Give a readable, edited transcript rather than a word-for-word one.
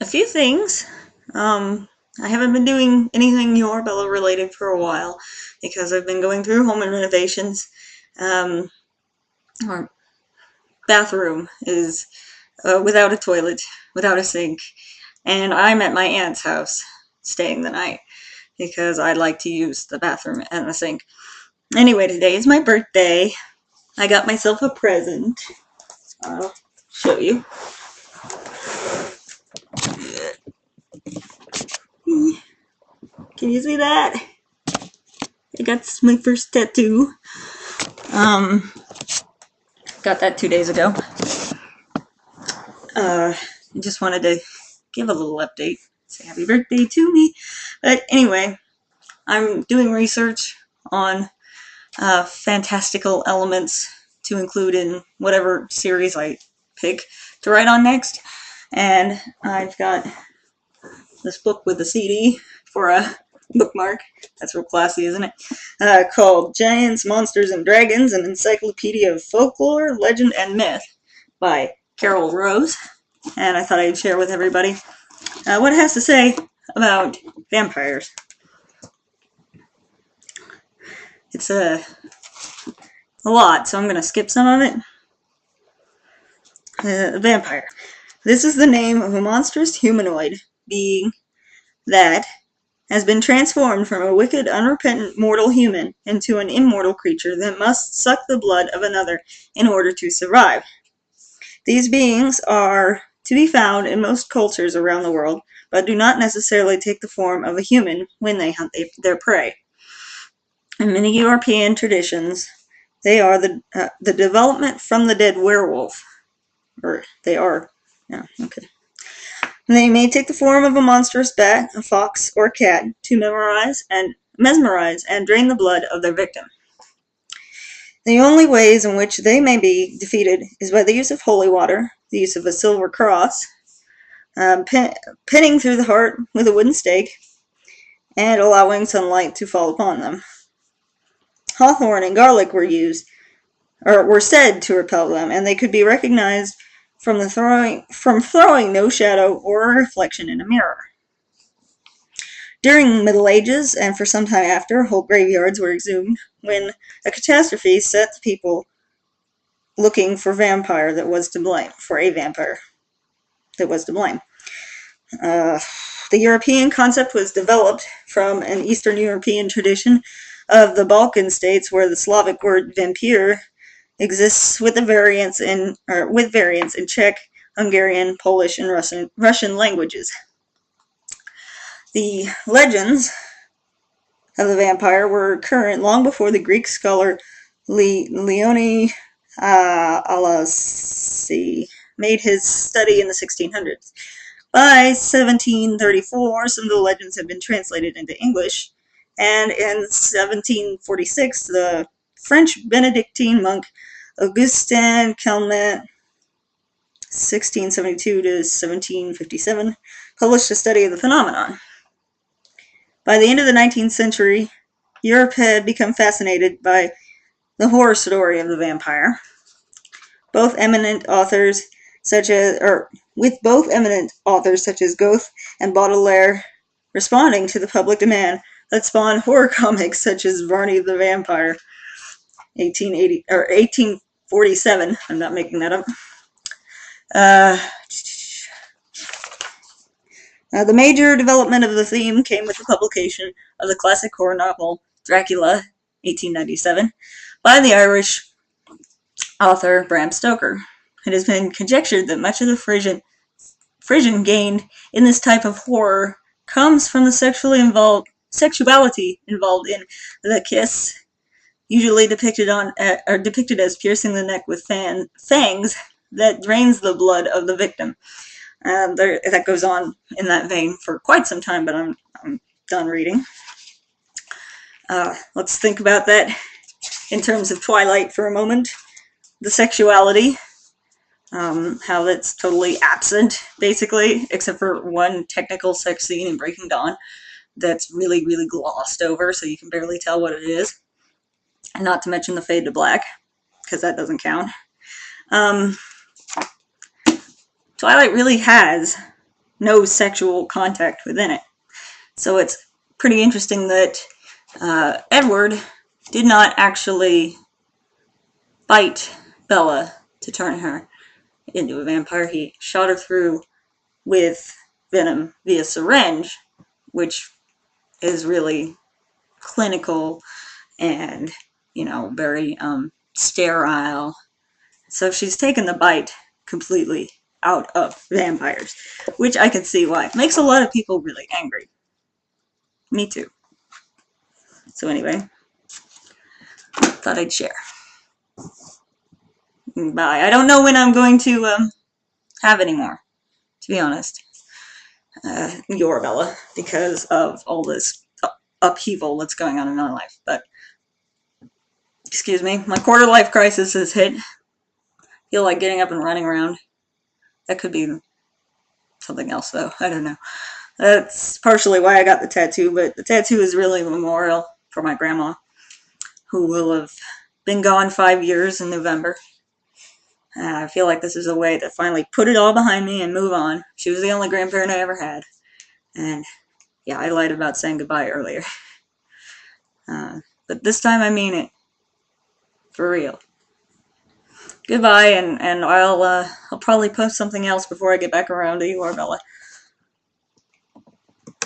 A few things. I haven't been doing anything Yorbella related for a while because I've been going through home renovations. Um, our bathroom is without a toilet, without a sink, and I'm at my aunt's house staying the night because I like to use the bathroom and the sink. Anyway, today is my birthday. I got myself a present. I'll show you. Can you see that? I got my first tattoo. Um, got that 2 days ago. I just wanted to give a little update, say happy birthday to me. But anyway, I'm doing research on fantastical elements to include in whatever series I pick to write on next. And I've got this book with a CD for a bookmark. That's real classy, isn't it? Called Giants, Monsters, and Dragons, an Encyclopedia of Folklore, Legend, and Myth by Carol Rose. And I thought I'd share with everybody what it has to say about vampires. It's a lot, so I'm going to skip some of it. Vampire. This is the name of a monstrous humanoid being that has been transformed from a wicked, unrepentant mortal human into an immortal creature that must suck the blood of another in order to survive. These beings are to be found in most cultures around the world, but do not necessarily take the form of a human when they hunt their prey. In many European traditions, they are the development from the dead werewolf. Or they are. Yeah, okay. They may take the form of a monstrous bat, a fox, or a cat to mesmerize and drain the blood of their victim. The only ways in which they may be defeated is by the use of holy water, the use of a silver cross, pinning through the heart with a wooden stake, and allowing sunlight to fall upon them. Hawthorn and garlic were said to repel them, and they could be recognized from throwing no shadow or reflection in a mirror. During the Middle Ages, and for some time after, whole graveyards were exhumed when a catastrophe set the people looking for a vampire that was to blame. The European concept was developed from an Eastern European tradition of the Balkan states, where the Slavic word vampire exists with variants in Czech, Hungarian, Polish, and Russian languages. The legends of the vampire were current long before the Greek scholar Leone Alassi made his study in the 1600s. By 1734, some of the legends had been translated into English, and in 1746, the French Benedictine monk Augustin Calmet, 1672 to 1757, published a study of the phenomenon. By the end of the 19th century, Europe had become fascinated by the horror story of the vampire. With both eminent authors such as Goethe and Baudelaire responding to the public demand that spawned horror comics such as Varney the Vampire, 1847. I'm not making that up. The major development of the theme came with the publication of the classic horror novel Dracula, 1897, by the Irish author Bram Stoker. It has been conjectured that much of the frisson gained in this type of horror comes from the sexuality involved in the kiss, usually depicted as piercing the neck with fangs that drains the blood of the victim. That goes on in that vein for quite some time, but I'm done reading. Let's think about that in terms of Twilight for a moment. The sexuality, how that's totally absent, basically, except for one technical sex scene in Breaking Dawn that's really, really glossed over, so you can barely tell what it is. And not to mention the fade to black, because that doesn't count. Twilight really has no sexual contact within it. So it's pretty interesting that Edward did not actually bite Bella to turn her into a vampire. He shot her through with venom via syringe, which is really clinical and, you know, very sterile. So she's taken the bite completely out of vampires, which I can see why. It makes a lot of people really angry. Me too. So anyway, thought I'd share. Bye. I don't know when I'm going to have any more, to be honest. Your Bella, because of all this upheaval that's going on in my life. But, excuse me, my quarter life crisis has hit. Feel like getting up and running around. That could be something else, though. I don't know. That's partially why I got the tattoo, but the tattoo is really a memorial for my grandma, who will have been gone 5 years in November. I feel like this is a way to finally put it all behind me and move on. She was the only grandparent I ever had. And yeah, I lied about saying goodbye earlier. But this time I mean it. For real. Goodbye, and I'll probably post something else before I get back around to you, Bella.